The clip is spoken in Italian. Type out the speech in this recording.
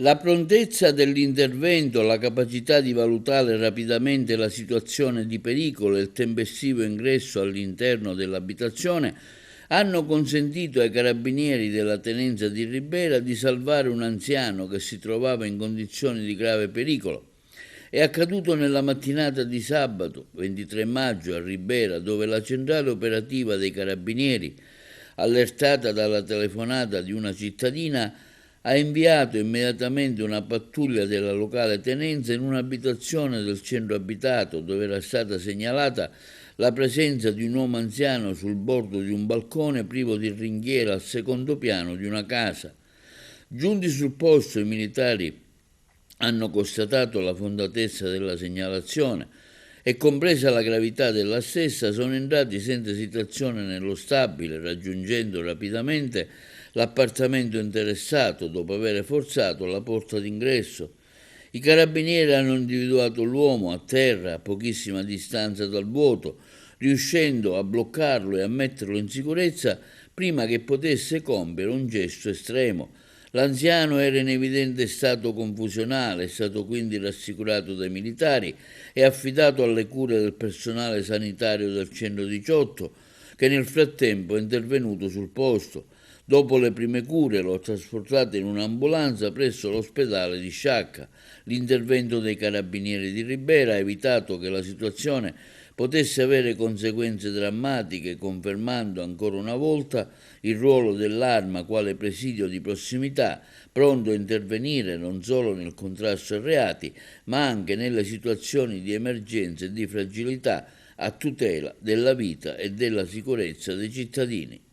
La prontezza dell'intervento, la capacità di valutare rapidamente la situazione di pericolo e il tempestivo ingresso all'interno dell'abitazione hanno consentito ai carabinieri della tenenza di Ribera di salvare un anziano che si trovava in condizioni di grave pericolo. È accaduto nella mattinata di sabato 23 maggio a Ribera, dove la centrale operativa dei carabinieri, allertata dalla telefonata di una cittadina, ha inviato immediatamente una pattuglia della locale tenenza in un'abitazione del centro abitato, dove era stata segnalata la presenza di un uomo anziano sul bordo di un balcone privo di ringhiera al secondo piano di una casa. Giunti sul posto, i militari hanno constatato la fondatezza della segnalazione e, compresa la gravità della stessa, sono entrati senza esitazione nello stabile, raggiungendo rapidamente l'appartamento interessato dopo aver forzato la porta d'ingresso. I carabinieri hanno individuato l'uomo a terra a pochissima distanza dal vuoto, riuscendo a bloccarlo e a metterlo in sicurezza prima che potesse compiere un gesto estremo. L'anziano era in evidente stato confusionale, è stato quindi rassicurato dai militari e affidato alle cure del personale sanitario del 118, che nel frattempo è intervenuto sul posto. Dopo le prime cure lo ha trasportato in un'ambulanza presso l'ospedale di Sciacca. L'intervento dei carabinieri di Ribera ha evitato che la situazione potesse avere conseguenze drammatiche, confermando ancora una volta il ruolo dell'arma quale presidio di prossimità, pronto a intervenire non solo nel contrasto ai reati, ma anche nelle situazioni di emergenza e di fragilità a tutela della vita e della sicurezza dei cittadini.